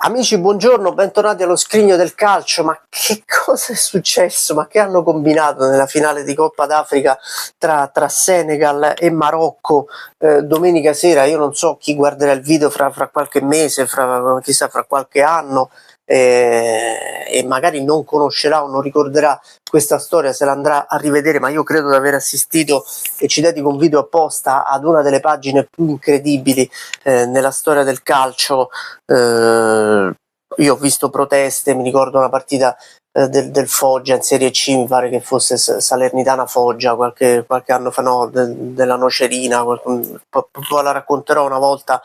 Amici, buongiorno, bentornati allo Scrigno del Calcio. Ma che cosa è successo? Ma che hanno combinato nella finale di Coppa d'Africa tra Senegal e Marocco domenica sera? Io non so chi guarderà il video fra qualche mese, chissà fra qualche anno, e magari non conoscerà o non ricorderà questa storia, se la andrà a rivedere, ma io credo di aver assistito, e ci dedico un video apposta, ad una delle pagine più incredibili nella storia del calcio. Io ho visto proteste, mi ricordo una partita del Foggia in Serie C, mi pare che fosse Salernitana Foggia qualche anno fa, no, della Nocerina, poi la racconterò una volta,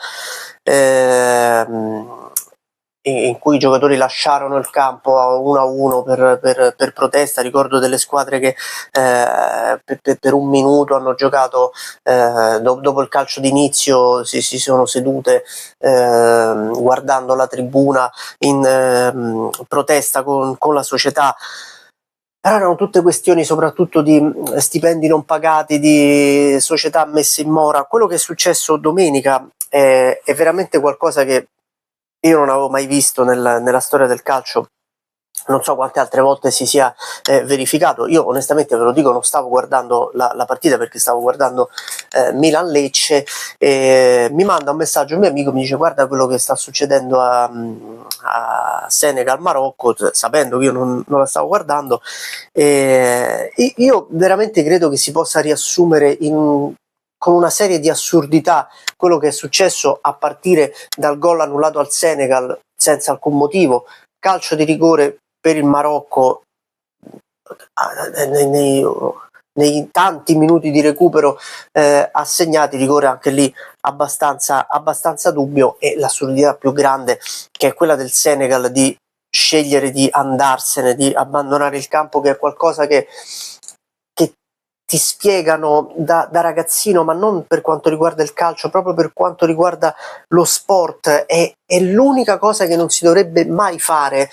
in cui i giocatori lasciarono il campo a 1-1 per protesta. Ricordo delle squadre che per un minuto hanno giocato, dopo il calcio d'inizio si sono sedute guardando la tribuna in protesta con la società. Però erano tutte questioni soprattutto di stipendi non pagati, di società messe in mora. Quello che è successo domenica è veramente qualcosa che io non avevo mai visto nella storia del calcio. Non so quante altre volte si sia verificato. Io onestamente, ve lo dico, non stavo guardando la partita, perché stavo guardando Milan-Lecce, e mi manda un messaggio un mio amico, mi dice: guarda quello che sta succedendo a Senegal-Marocco, sapendo che io non la stavo guardando. Io veramente credo che si possa riassumere con una serie di assurdità quello che è successo, a partire dal gol annullato al Senegal senza alcun motivo, calcio di rigore per il Marocco nei tanti minuti di recupero assegnati, rigore anche lì abbastanza dubbio, e l'assurdità più grande, che è quella del Senegal di scegliere di andarsene, di abbandonare il campo, che è qualcosa che ti spiegano da ragazzino, ma non per quanto riguarda il calcio, proprio per quanto riguarda lo sport. È l'unica cosa che non si dovrebbe mai fare.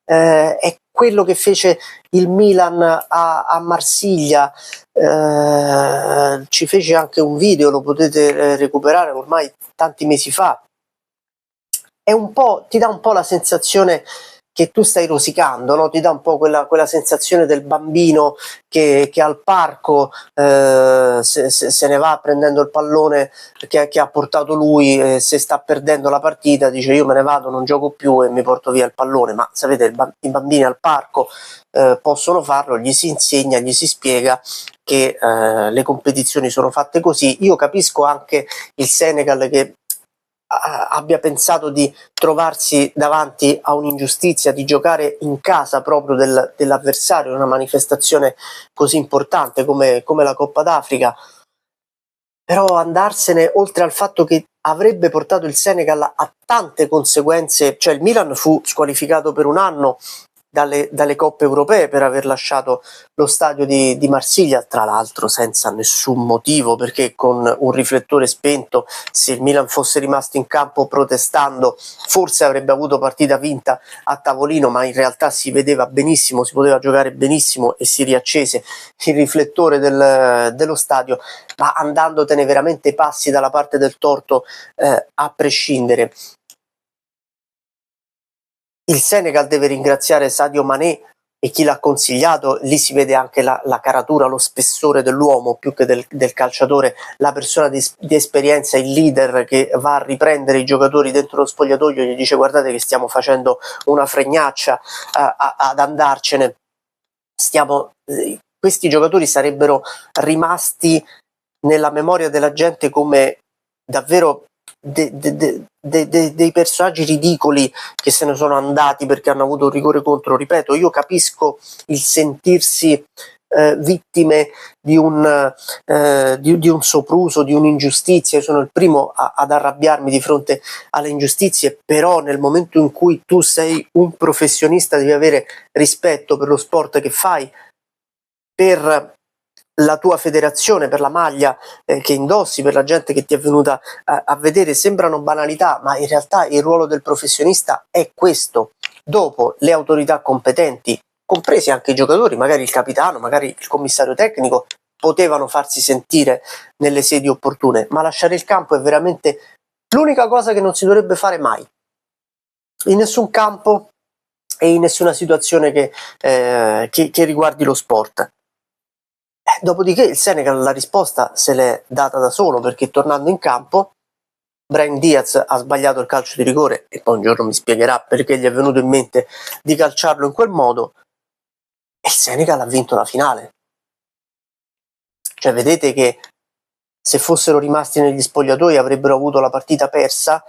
È quello che fece il Milan a Marsiglia. Ci fece anche un video, lo potete recuperare ormai tanti mesi fa. È un po', ti dà un po' la sensazione che tu stai rosicando, no? Ti dà un po' quella sensazione del bambino che al parco se ne va prendendo il pallone che ha portato lui, se sta perdendo la partita dice: io me ne vado, non gioco più e mi porto via il pallone. Ma sapete, i bambini al parco possono farlo, gli si insegna, gli si spiega che le competizioni sono fatte così. Io capisco anche il Senegal che abbia pensato di trovarsi davanti a un'ingiustizia, di giocare in casa proprio dell'avversario, una manifestazione così importante come la Coppa d'Africa. Però andarsene, oltre al fatto che avrebbe portato il Senegal a tante conseguenze, cioè il Milan fu squalificato per un anno dalle coppe europee per aver lasciato lo stadio di Marsiglia, tra l'altro senza nessun motivo, perché con un riflettore spento, se il Milan fosse rimasto in campo protestando, forse avrebbe avuto partita vinta a tavolino, ma in realtà si vedeva benissimo, si poteva giocare benissimo, e si riaccese il riflettore dello stadio. Ma andandotene veramente passi dalla parte del torto, a prescindere. Il Senegal deve ringraziare Sadio Mané e chi l'ha consigliato. Lì si vede anche la caratura, lo spessore dell'uomo più che del calciatore, la persona di esperienza, il leader che va a riprendere i giocatori dentro lo spogliatoio e gli dice: guardate che stiamo facendo una fregnaccia ad andarcene. Questi giocatori sarebbero rimasti nella memoria della gente come davvero dei personaggi ridicoli che se ne sono andati perché hanno avuto un rigore contro. Ripeto, io capisco il sentirsi vittime di un sopruso, di un'ingiustizia. Io sono il primo ad arrabbiarmi di fronte alle ingiustizie, però nel momento in cui tu sei un professionista devi avere rispetto per lo sport che fai, per la tua federazione, per la maglia che indossi, per la gente che ti è venuta a vedere. Sembrano banalità, ma in realtà il ruolo del professionista è questo. Dopo le autorità competenti, compresi anche i giocatori, magari il capitano, magari il commissario tecnico, potevano farsi sentire nelle sedi opportune, ma lasciare il campo è veramente l'unica cosa che non si dovrebbe fare mai. in nessun campo e in nessuna situazione che riguardi lo sport. Dopodiché il Senegal la risposta se l'è data da solo, perché tornando in campo Brahim Diaz ha sbagliato il calcio di rigore e poi un giorno mi spiegherà perché gli è venuto in mente di calciarlo in quel modo, e il Senegal ha vinto la finale. Cioè vedete che se fossero rimasti negli spogliatoi avrebbero avuto la partita persa,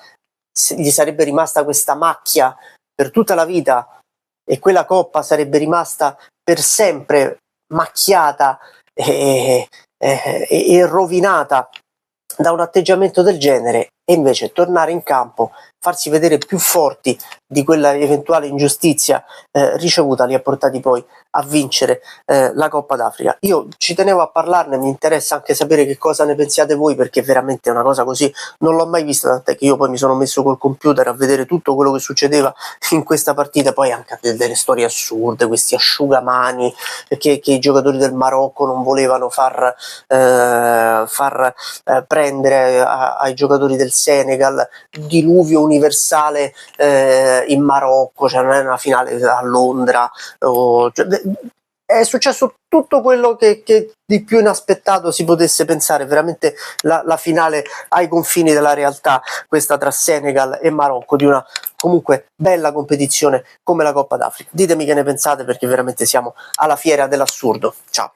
gli sarebbe rimasta questa macchia per tutta la vita e quella coppa sarebbe rimasta per sempre macchiata e rovinata da un atteggiamento del genere. E invece tornare in campo, farsi vedere più forti di quella eventuale ingiustizia ricevuta, li ha portati poi a vincere la Coppa d'Africa. Io ci tenevo a parlarne, mi interessa anche sapere che cosa ne pensiate voi, perché veramente una cosa così non l'ho mai vista, tant'è che io poi mi sono messo col computer a vedere tutto quello che succedeva in questa partita, poi anche delle storie assurde, questi asciugamani che i giocatori del Marocco non volevano far prendere ai giocatori del Senegal, diluvio universale in Marocco, cioè non è una finale a Londra, è successo tutto quello che di più inaspettato si potesse pensare, veramente la finale ai confini della realtà, questa tra Senegal e Marocco, di una comunque bella competizione come la Coppa d'Africa. Ditemi che ne pensate, perché veramente siamo alla fiera dell'assurdo. Ciao.